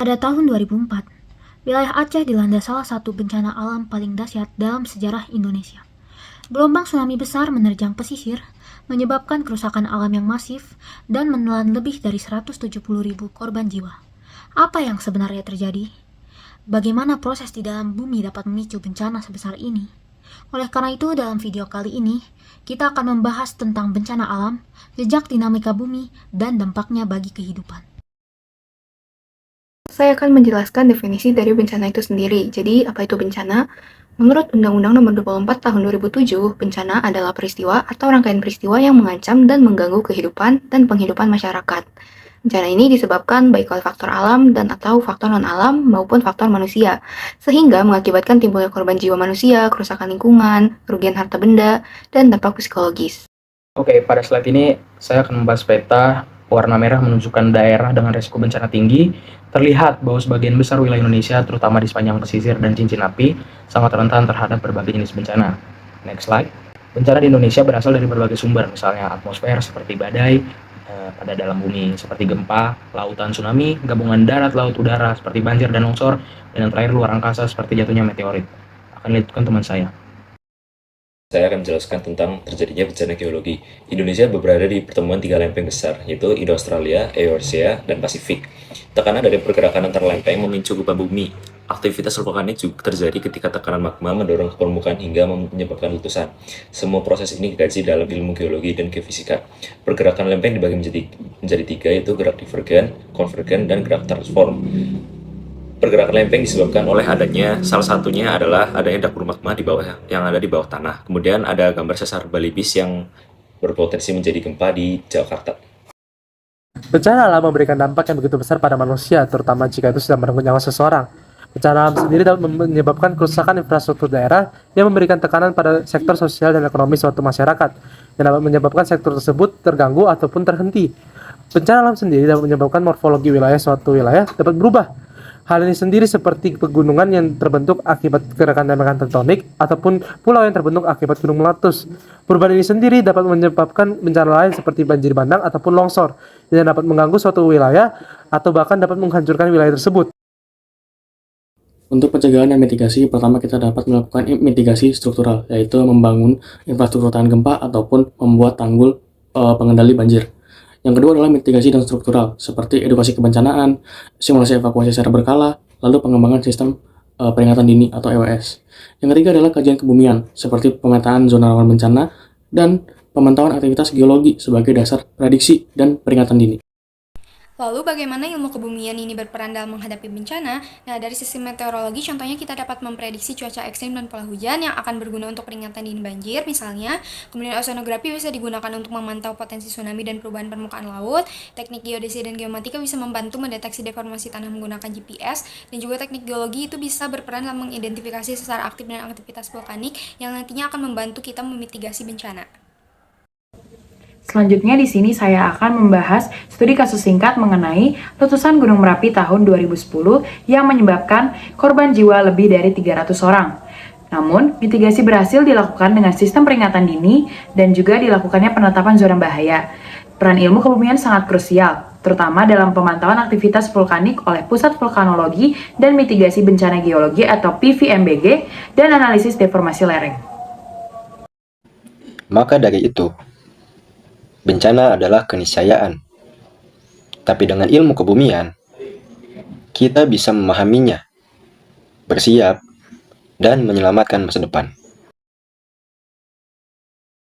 Pada tahun 2004, wilayah Aceh dilanda salah satu bencana alam paling dahsyat dalam sejarah Indonesia. Gelombang tsunami besar menerjang pesisir, menyebabkan kerusakan alam yang masif dan menelan lebih dari 170.000 korban jiwa. Apa yang sebenarnya terjadi? Bagaimana proses di dalam bumi dapat memicu bencana sebesar ini? Oleh karena itu, dalam video kali ini, kita akan membahas tentang bencana alam, jejak dinamika bumi, dan dampaknya bagi kehidupan. Saya akan menjelaskan definisi dari bencana itu sendiri. Jadi, apa itu bencana? Menurut Undang-Undang Nomor 24 Tahun 2007, bencana adalah peristiwa atau rangkaian peristiwa yang mengancam dan mengganggu kehidupan dan penghidupan masyarakat. Bencana ini disebabkan baik oleh faktor alam dan atau faktor non-alam maupun faktor manusia, sehingga mengakibatkan timbulnya korban jiwa manusia, kerusakan lingkungan, kerugian harta benda, dan dampak psikologis. Oke, pada slide ini saya akan membahas peta. Warna merah menunjukkan daerah dengan risiko bencana tinggi. Terlihat bahwa sebagian besar wilayah Indonesia, terutama di sepanjang pesisir dan cincin api, sangat rentan terhadap berbagai jenis bencana. Next slide. Bencana di Indonesia berasal dari berbagai sumber, misalnya atmosfer seperti badai, pada dalam bumi seperti gempa, lautan tsunami, gabungan darat, laut, udara seperti banjir dan longsor, dan yang terakhir luar angkasa seperti jatuhnya meteorit. Akan dilanjutkan teman saya. Saya akan menjelaskan tentang terjadinya bencana geologi. Indonesia berada di pertemuan tiga lempeng besar, yaitu Indo-Australia, Eurasia, dan Pasifik. Tekanan dari pergerakan antar lempeng memicu gempa bumi. Aktivitas vulkanik juga terjadi ketika tekanan magma mendorong ke permukaan hingga menyebabkan letusan. Semua proses ini dikaji dalam ilmu geologi dan geofisika. Pergerakan lempeng dibagi menjadi tiga, yaitu gerak divergen, konvergen, dan gerak transform. Pergerakan lempeng disebabkan oleh salah satunya adalah adanya dapur magma di bawah yang ada di bawah tanah. Kemudian ada gambar sesar balibis yang berpotensi menjadi gempa di Jakarta. Bencana alam memberikan dampak yang begitu besar pada manusia, terutama jika itu sudah merenggut nyawa seseorang. Bencana alam sendiri dapat menyebabkan kerusakan infrastruktur daerah yang memberikan tekanan pada sektor sosial dan ekonomi suatu masyarakat, yang dapat menyebabkan sektor tersebut terganggu ataupun terhenti. Bencana alam sendiri dapat menyebabkan morfologi wilayah suatu wilayah dapat berubah. Hal ini sendiri seperti pegunungan yang terbentuk akibat gerakan tembakan tektonik ataupun pulau yang terbentuk akibat gunung meletus. Perubahan ini sendiri dapat menyebabkan bencana lain seperti banjir bandang ataupun longsor yang dapat mengganggu suatu wilayah atau bahkan dapat menghancurkan wilayah tersebut. Untuk pencegahan dan mitigasi, pertama kita dapat melakukan mitigasi struktural, yaitu membangun infrastruktur tahan gempa ataupun membuat tanggul pengendali banjir. Yang kedua adalah mitigasi dan struktural, seperti edukasi kebencanaan, simulasi evakuasi secara berkala, lalu pengembangan sistem peringatan dini atau EWS. Yang ketiga adalah kajian kebumian, seperti pemetaan zona rawan bencana dan pemantauan aktivitas geologi sebagai dasar prediksi dan peringatan dini. Lalu bagaimana ilmu kebumian ini berperan dalam menghadapi bencana? Nah, dari sisi meteorologi, contohnya kita dapat memprediksi cuaca ekstrim dan pola hujan yang akan berguna untuk peringatan dini banjir, misalnya. Kemudian oceanografi bisa digunakan untuk memantau potensi tsunami dan perubahan permukaan laut. Teknik geodesi dan geomatika bisa membantu mendeteksi deformasi tanah menggunakan GPS. Dan juga teknik geologi itu bisa berperan dalam mengidentifikasi sesar aktif dan aktivitas vulkanik yang nantinya akan membantu kita memitigasi bencana. Selanjutnya di sini saya akan membahas studi kasus singkat mengenai letusan Gunung Merapi tahun 2010 yang menyebabkan korban jiwa lebih dari 300 orang. Namun, mitigasi berhasil dilakukan dengan sistem peringatan dini dan juga dilakukannya penetapan zona bahaya. Peran ilmu kebumian sangat krusial, terutama dalam pemantauan aktivitas vulkanik oleh Pusat Vulkanologi dan Mitigasi Bencana Geologi atau PVMBG dan analisis deformasi lereng. Maka dari itu, bencana adalah keniscayaan. Tapi dengan ilmu kebumian, kita bisa memahaminya, bersiap, dan menyelamatkan masa depan.